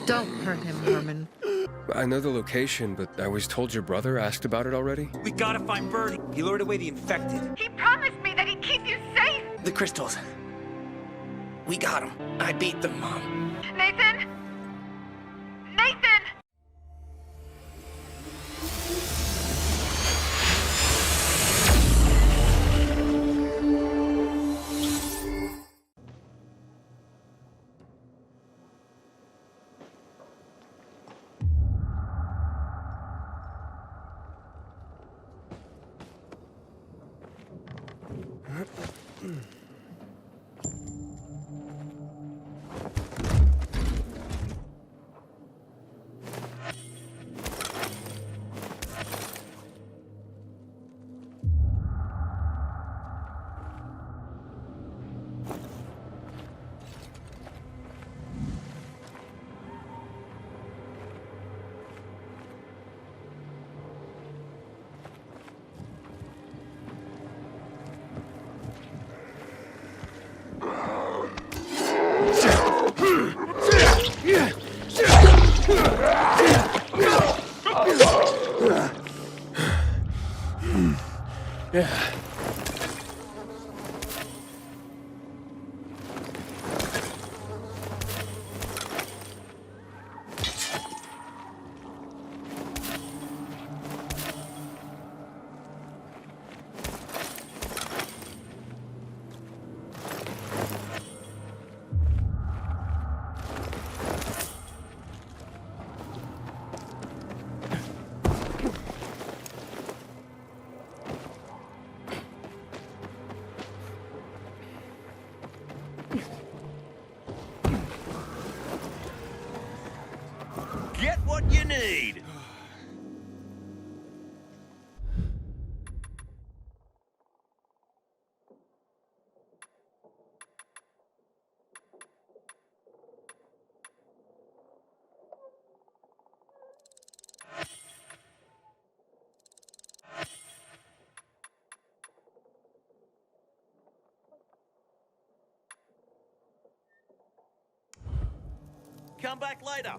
Don't hurt him, Herman. I know the location, but I was told your brother asked about it already. We gotta find Bernie. He lured away the infected. He promised me that he'd keep you safe! The crystals. We got them. I beat them, Mom. Nathan? Nathan! Yeah. Get what you need. Come back later.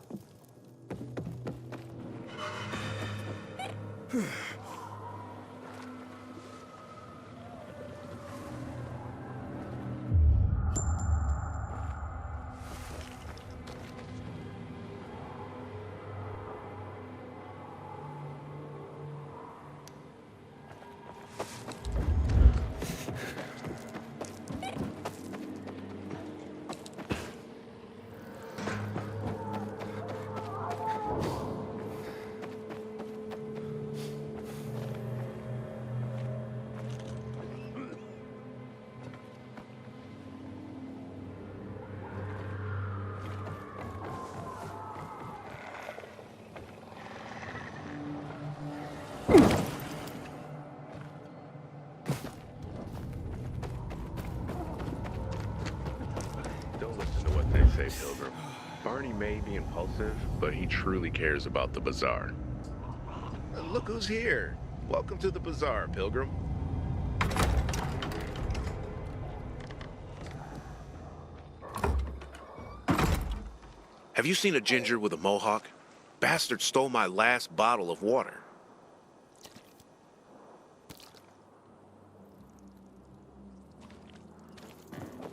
Don't listen to what they say, Pilgrim. Barney may be impulsive, but he truly cares about the bazaar. Look who's here. Welcome to the bazaar, Pilgrim. Have you seen a ginger with a mohawk? Bastard stole my last bottle of water.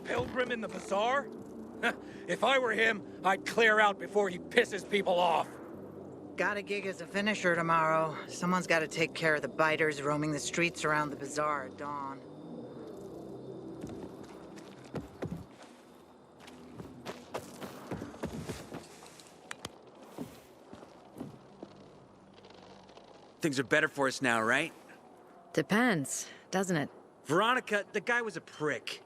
Pilgrim in the bazaar? If I were him, I'd clear out before he pisses people off. Got a gig as a finisher tomorrow. Someone's got to take care of the biters roaming the streets around the bazaar at dawn. Things are better for us now, right? Depends, doesn't it? Veronica, the guy was a prick.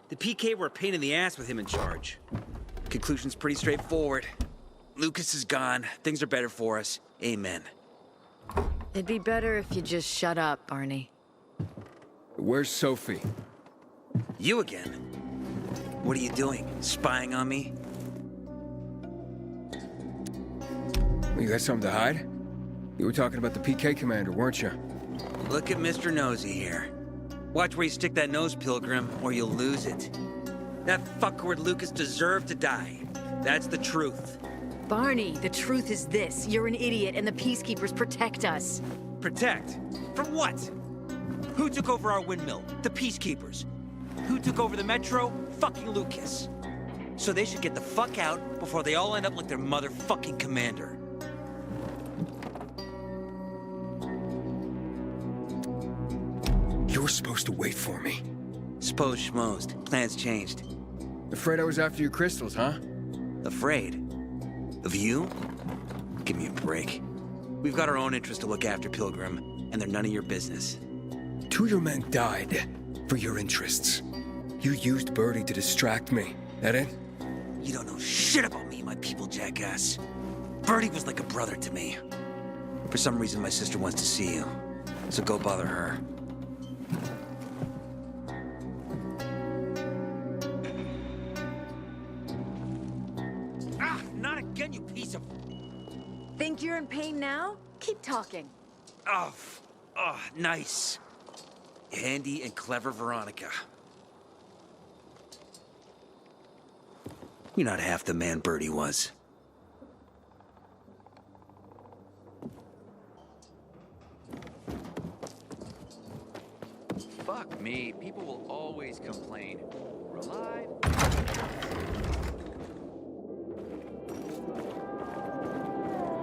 The PK were a pain in the ass with him in charge. Conclusion's pretty straightforward. Lucas is gone. Things are better for us. Amen. It'd be better if you just shut up, Barney. Where's Sophie? You again? What are you doing? Spying on me? You got something to hide? You were talking about the PK commander, weren't you? Look at Mr. Nosy here. Watch where you stick that nose, Pilgrim, or you'll lose it. That fuckward Lucas deserved to die. That's the truth. Barney, the truth is this. You're an idiot, and the Peacekeepers protect us. Protect? From what? Who took over our windmill? The Peacekeepers. Who took over the Metro? Fucking Lucas. So they should get the fuck out before they all end up like their motherfucking commander. You were supposed to wait for me. S'posed schmozed. Plans changed. Afraid I was after your crystals, huh? Afraid? Of you? Give me a break. We've got our own interests to look after, Pilgrim, and they're none of your business. 2 of your men died for your interests. You used Birdie to distract me. That it? You don't know shit about me, my people, jackass. Birdie was like a brother to me. For some reason, my sister wants to see you, so go bother her. Ah, not again, you piece of... Think you're in pain now? Keep talking. Oh, nice. Handy and clever Veronica. You're not half the man Birdie was. Fuck me, people will always complain. We're alive.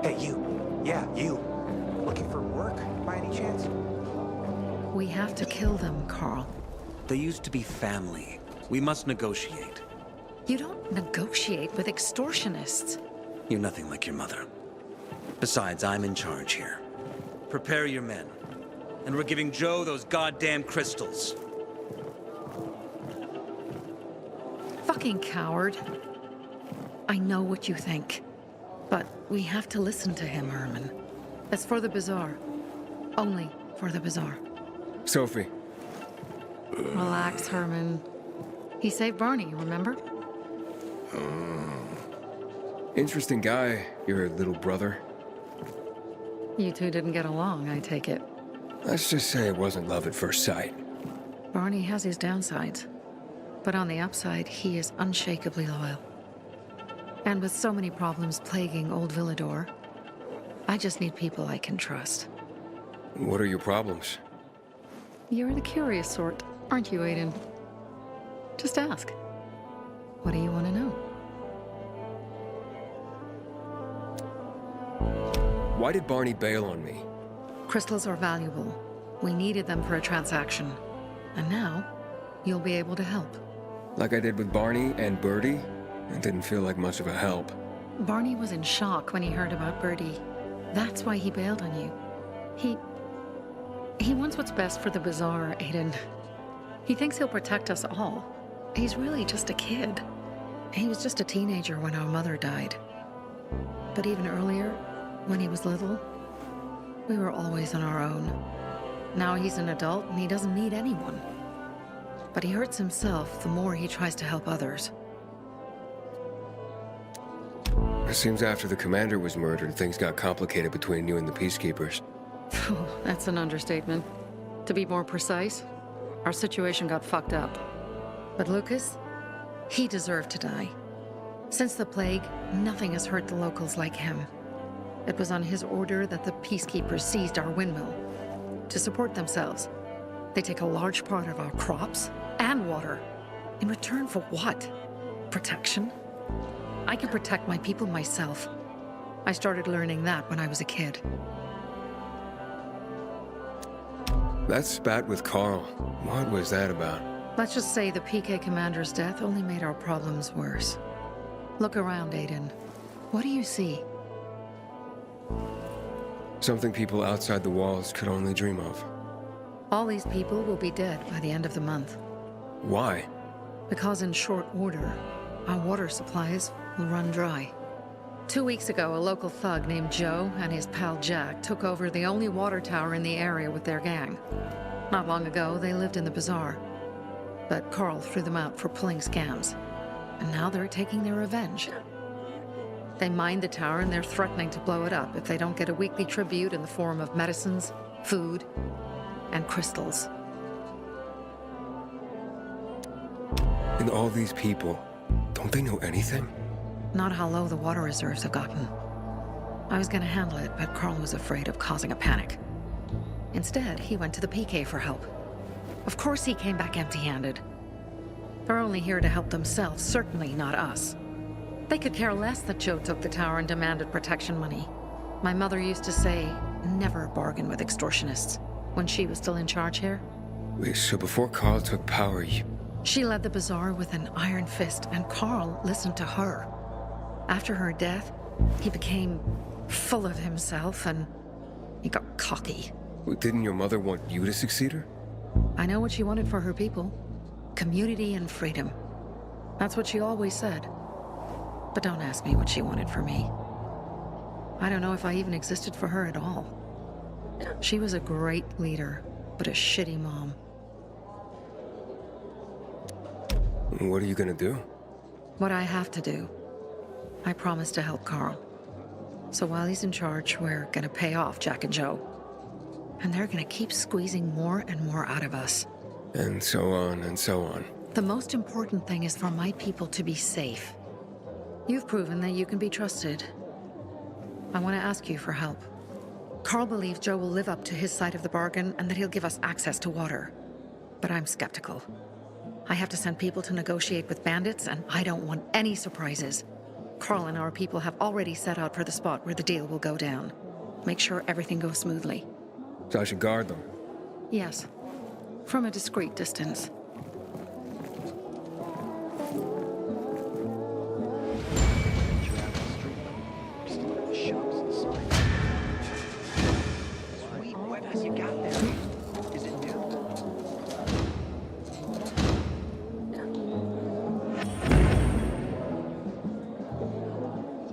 Hey, you. Yeah, you. Looking for work, by any chance? We have to kill them, Carl. They used to be family. We must negotiate. You don't negotiate with extortionists. You're nothing like your mother. Besides, I'm in charge here. Prepare your men. And we're giving Joe those goddamn crystals. Fucking coward. I know what you think. But we have to listen to him, Herman. It's for the bazaar. Only for the bazaar. Sophie. Relax, Herman. He saved Barney, remember? Interesting guy, your little brother. You two didn't get along, I take it. Let's just say it wasn't love at first sight. Barney has his downsides. But on the upside, he is unshakably loyal. And with so many problems plaguing Old Villador, I just need people I can trust. What are your problems? You're the curious sort, aren't you, Aiden? Just ask. What do you want to know? Why did Barney bail on me? Crystals are valuable. We needed them for a transaction. And now, you'll be able to help. Like I did with Barney and Birdie? It didn't feel like much of a help. Barney was in shock when he heard about Birdie. That's why he bailed on you. He wants what's best for the bazaar, Aiden. He thinks he'll protect us all. He's really just a kid. He was just a teenager when our mother died. But even earlier, when he was little, we were always on our own. Now he's an adult and he doesn't need anyone. But he hurts himself the more he tries to help others. It seems after the commander was murdered, things got complicated between you and the Peacekeepers. That's an understatement. To be more precise, our situation got fucked up. But Lucas, he deserved to die. Since the plague, nothing has hurt the locals like him. It was on his order that the Peacekeepers seized our windmill. To support themselves, they take a large part of our crops and water. In return for what? Protection? I can protect my people myself. I started learning that when I was a kid. That spat with Carl, what was that about? Let's just say the PK commander's death only made our problems worse. Look around, Aiden. What do you see? Something people outside the walls could only dream of. All these people will be dead by the end of the month. Why? Because in short order, our water supplies will run dry. 2 weeks ago, a local thug named Joe and his pal Jack took over the only water tower in the area with their gang. Not long ago, they lived in the bazaar. But Carl threw them out for pulling scams. And now they're taking their revenge. They mined the tower and they're threatening to blow it up if they don't get a weekly tribute in the form of medicines, food, and crystals. And all these people, don't they know anything? not how low the water reserves have gotten. I was gonna handle it, but Carl was afraid of causing a panic. Instead, he went to the PK for help. Of course he came back empty-handed. They're only here to help themselves, certainly not us. They could care less that Joe took the tower and demanded protection money. My mother used to say, never bargain with extortionists, when she was still in charge here. Wait, so before Carl took power, She led the bazaar with an iron fist, and Carl listened to her. After her death, he became full of himself, and he got cocky. Didn't your mother want you to succeed her? I know what she wanted for her people. Community and freedom. That's what she always said. But don't ask me what she wanted for me. I don't know if I even existed for her at all. She was a great leader, but a shitty mom. What are you gonna do? What I have to do. I promised to help Carl. So while he's in charge, we're gonna pay off Jack and Joe. And they're gonna keep squeezing more and more out of us. And so on and so on. The most important thing is for my people to be safe. You've proven that you can be trusted. I want to ask you for help. Carl believes Joe will live up to his side of the bargain and that he'll give us access to water. But I'm skeptical. I have to send people to negotiate with bandits, and I don't want any surprises. Carl and our people have already set out for the spot where the deal will go down. Make sure everything goes smoothly. So I should guard them? Yes. From a discreet distance.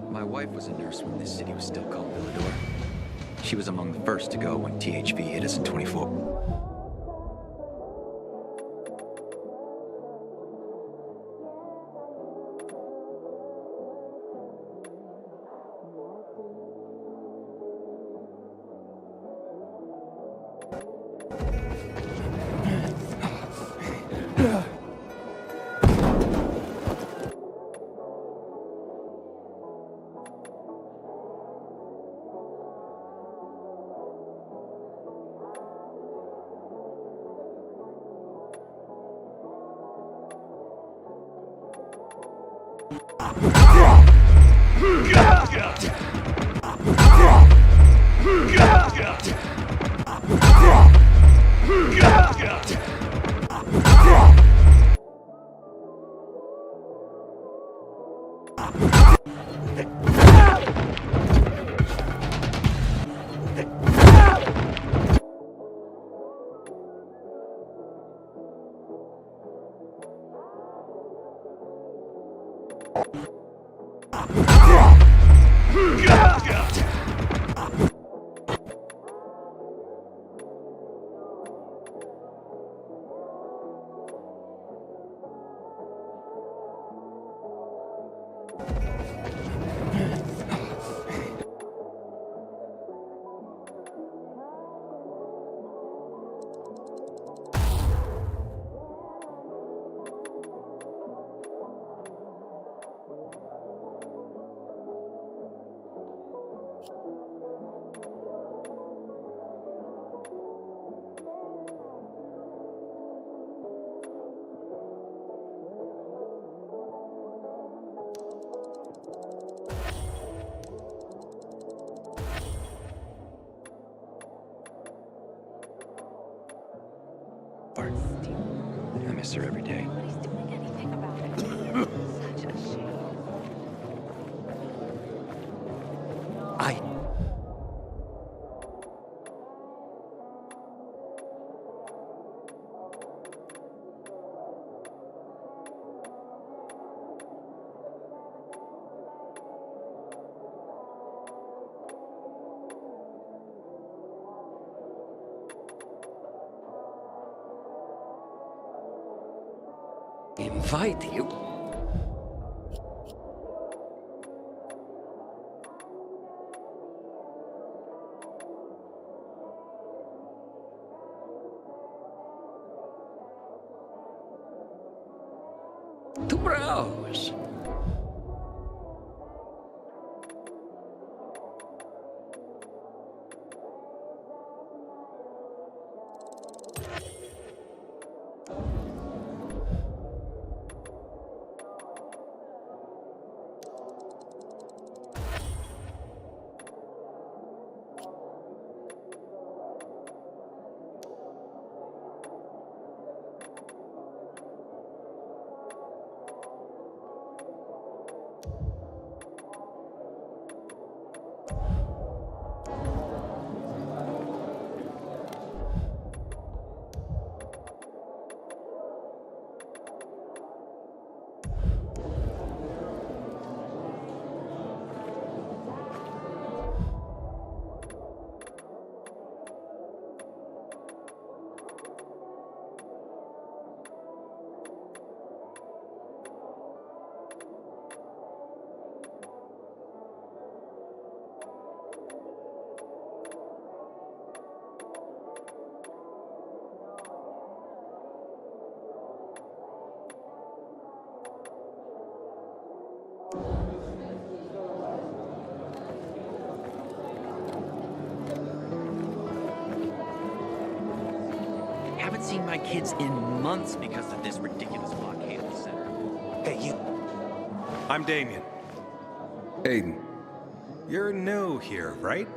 My wife was a nurse when this city was still called Villador. She was among the first to go when THV hit us in 24. I miss her every day. Nobody's doing anything about it. Such a shame. Invite you? To browse. seen my kids in months because of this ridiculous blockade of the center. Hey, you. I'm Damien. Aiden. You're new here, right?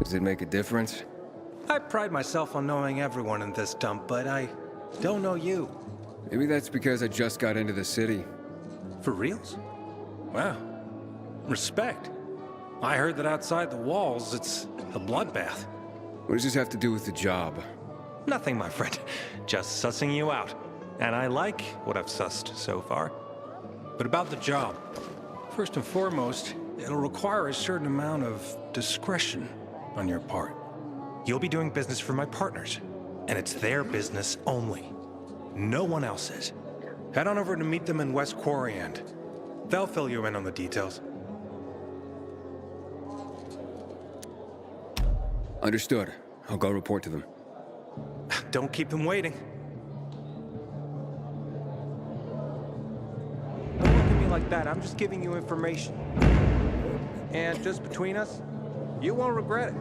Does it make a difference? I pride myself on knowing everyone in this dump, but I don't know you. Maybe that's because I just got into the city. For reals? Wow. Respect. I heard that outside the walls, it's a bloodbath. What does this have to do with the job? Nothing, my friend. Just sussing you out. And I like what I've sussed so far. But about the job. First and foremost, it'll require a certain amount of discretion on your part. You'll be doing business for my partners, and it's their business only. No one else's. Head on over to meet them in West Quarry End. They'll fill you in on the details. Understood. I'll go report to them. Don't keep them waiting. Don't look at me like that. I'm just giving you information. And just between us, you won't regret it.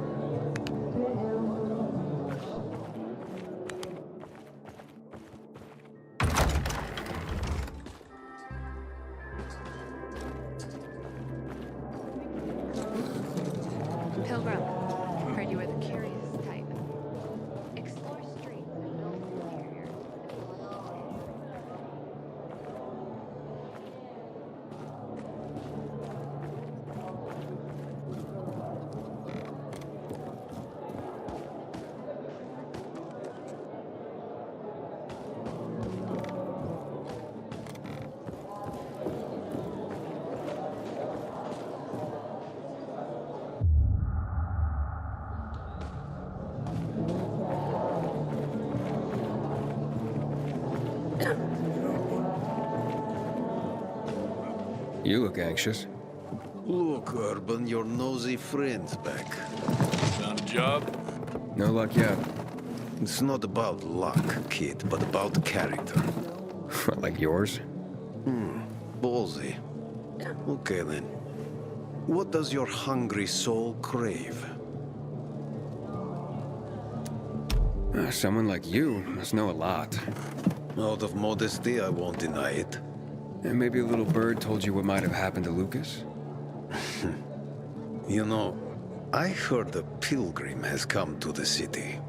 Pilgrim, heard you were the curious type. Explore streets and know the interior. You look anxious. Look, Urban, your nosy friend's back. Found a job? No luck yet. It's not about luck, kid, but about character. Like yours? Ballsy. Okay, then. What does your hungry soul crave? Someone like you must know a lot. Out of modesty, I won't deny it. And maybe a little bird told you what might have happened to Lucas? You know, I heard a pilgrim has come to the city.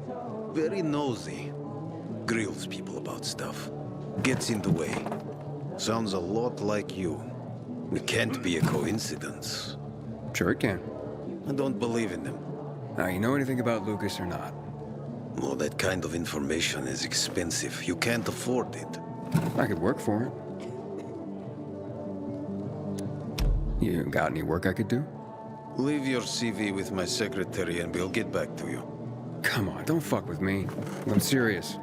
Very nosy. Grills people about stuff. Gets in the way. Sounds a lot like you. It can't be a coincidence. Sure it can. I don't believe in them. Now, you know anything about Lucas or not? Well, that kind of information is expensive. You can't afford it. I could work for it. You got any work I could do? Leave your CV with my secretary and we'll get back to you. Come on, don't fuck with me. I'm serious.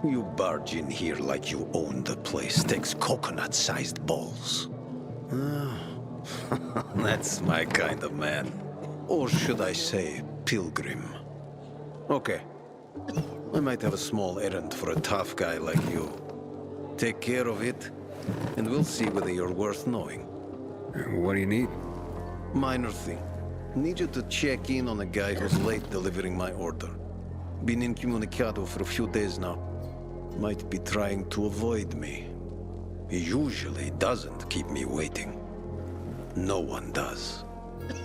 You barge in here like you own the place. Takes coconut-sized balls. That's my kind of man. Or should I say, pilgrim. Okay. I might have a small errand for a tough guy like you. Take care of it, and we'll see whether you're worth knowing. What do you need? Minor thing. Need you to check in on a guy who's late delivering my order. Been incommunicado for a few days now. Might be trying to avoid me. He usually doesn't keep me waiting. No one does.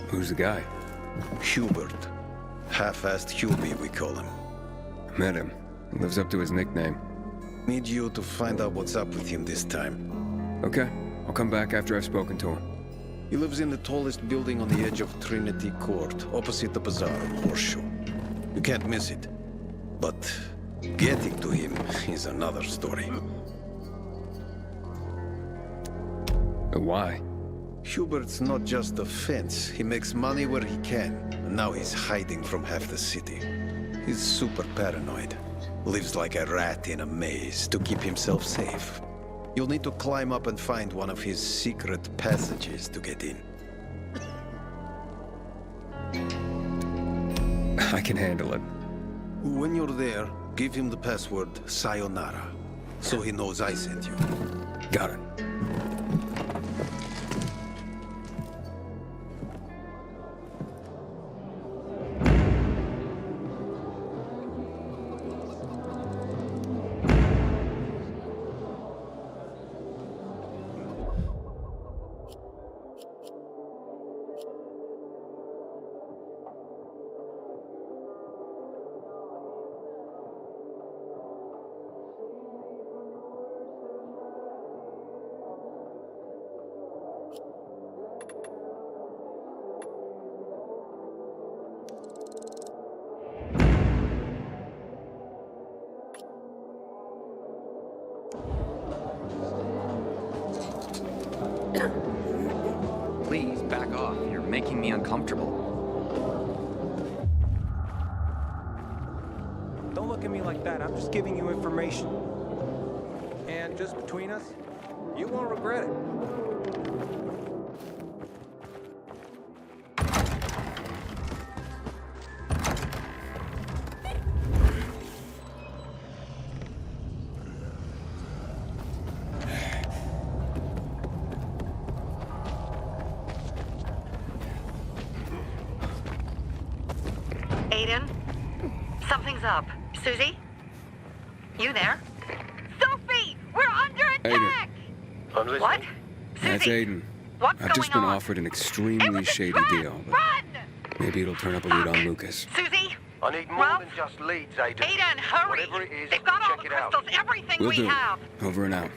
Who's the guy? Hubert. Half-assed Hubie, we call him. Met him. He lives up to his nickname. Need you to find out what's up with him this time. Okay. I'll come back after I've spoken to him. He lives in the tallest building on the edge of Trinity Court, opposite the bazaar on Horseshoe. You can't miss it. But getting to him is another story. Why? Hubert's not just a fence. He makes money where he can. And now he's hiding from half the city. He's super paranoid. Lives like a rat in a maze to keep himself safe. You'll need to climb up and find one of his secret passages to get in. I can handle it. When you're there, give him the password Sayonara, so he knows I sent you. Got it. Please, back off. You're making me uncomfortable. Don't look at me like that. I'm just giving you information. And just between us, you won't regret it. Aiden? Something's up. Susie? You there? Sophie! We're under attack! Aiden. What? Susie? That's Aiden. What's I've just going been on? offered an It extremely was a shady trap! deal, but Run! maybe it'll turn up a lead on Lucas. Susie? I need more Ralph? than just leads, Aiden. Aiden, hurry! Whatever it is, They've got all check the it out. crystals, everything Will we do. have. Over and out.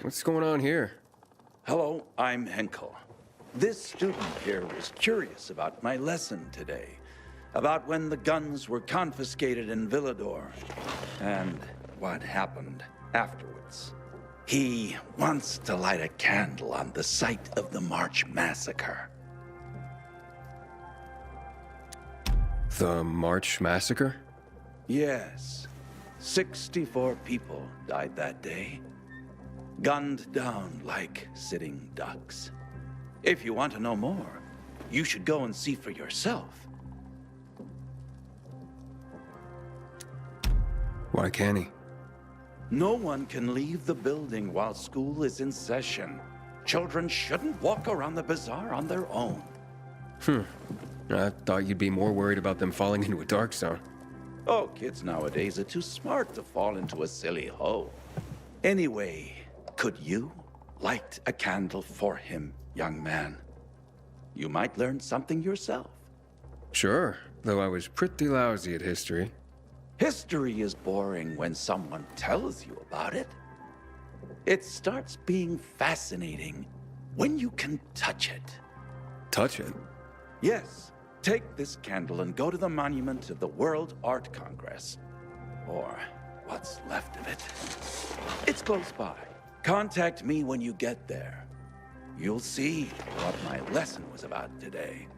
What's going on here? Hello, I'm Henkel. This student here was curious about my lesson today, about when the guns were confiscated in Villador, and what happened afterwards. He wants to light a candle on the site of the March Massacre. The March Massacre? Yes, 64 people died that day. Gunned down like sitting ducks. If you want to know more, you should go and see for yourself. Why can't he? No one can leave the building while school is in session. Children shouldn't walk around the bazaar on their own. I thought you'd be more worried about them falling into a dark zone. Oh, kids nowadays are too smart to fall into a silly hole. Anyway, could you light a candle for him, young man? You might learn something yourself. Sure, though I was pretty lousy at history. History is boring when someone tells you about it. It starts being fascinating when you can touch it. Touch it? Yes. Take this candle and go to the monument to the World Art Congress. Or what's left of it. It's close by. Contact me when you get there. You'll see what my lesson was about today.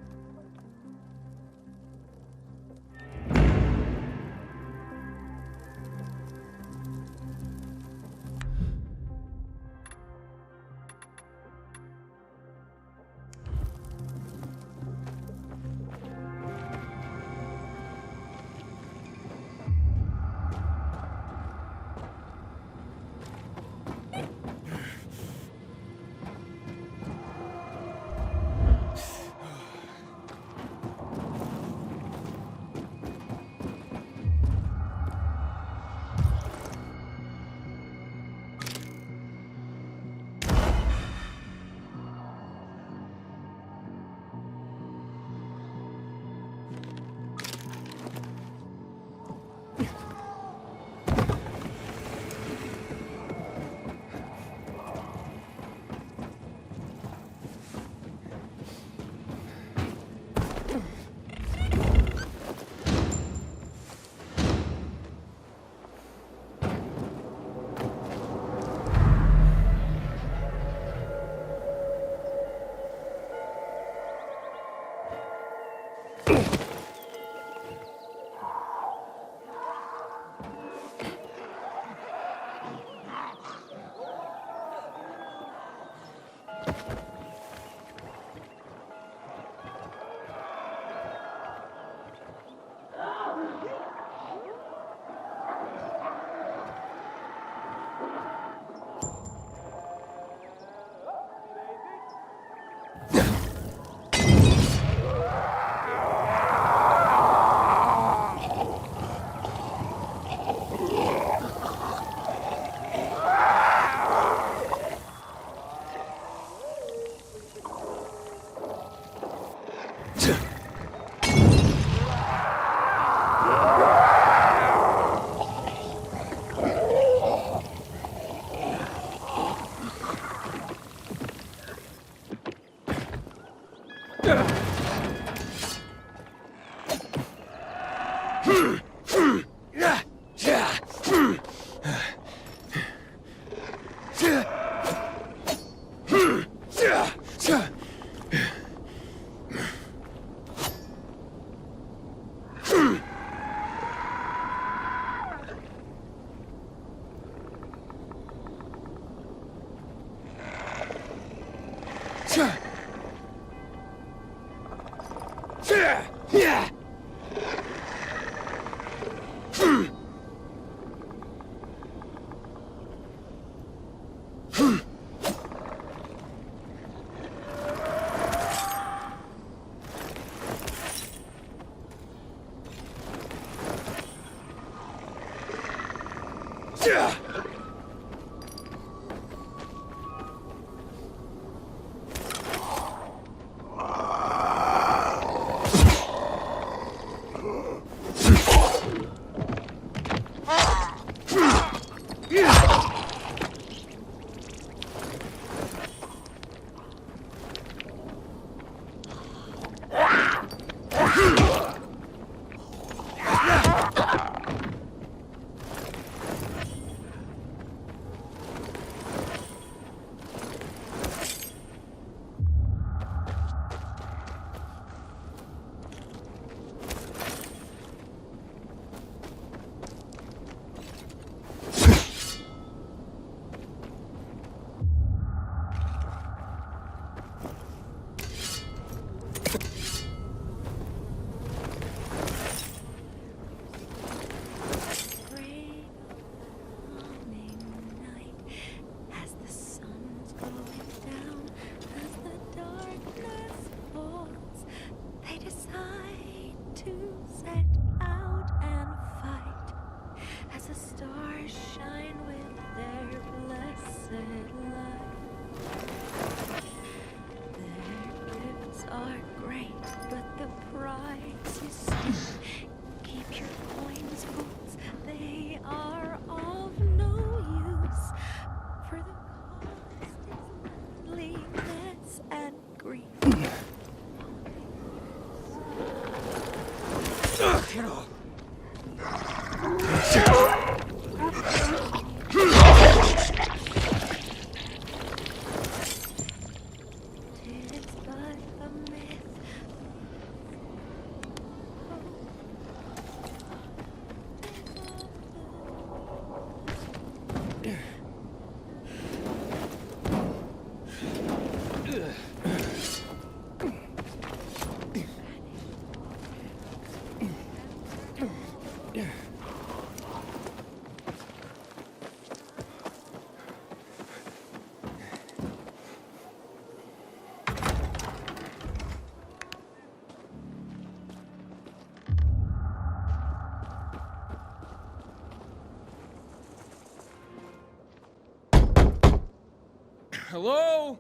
Hello?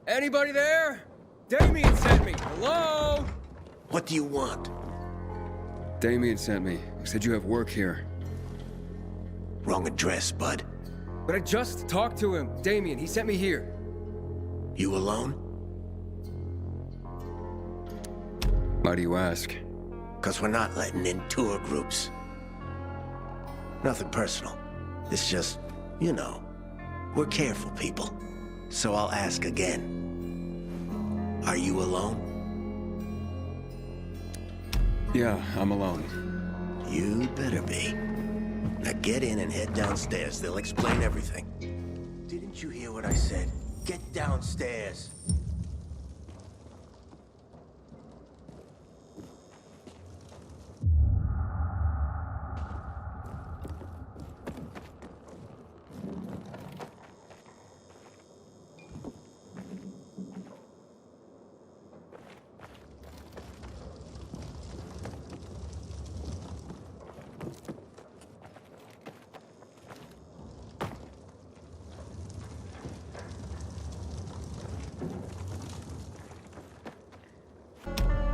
Anybody there? Damien sent me. Hello? What do you want? Damien sent me. He said you have work here. Wrong address, bud. But I just talked to him. Damien, he sent me here. You alone? Why do you ask? 'Cause we're not letting in tour groups. Nothing personal. It's just, you know, we're careful people. So I'll ask again. Are you alone? Yeah, I'm alone. You better be. Now get in and head downstairs. They'll explain everything. Didn't you hear what I said? Get downstairs.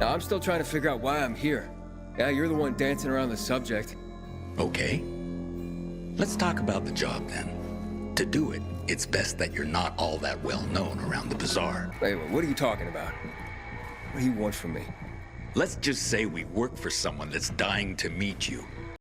Now, I'm still trying to figure out why I'm here. Yeah, you're the one dancing around the subject. Okay. Let's talk about the job then. To do it, it's best that you're not all that well known around the bazaar. Wait, what are you talking about? What do you want from me? Let's just say we work for someone that's dying to meet you.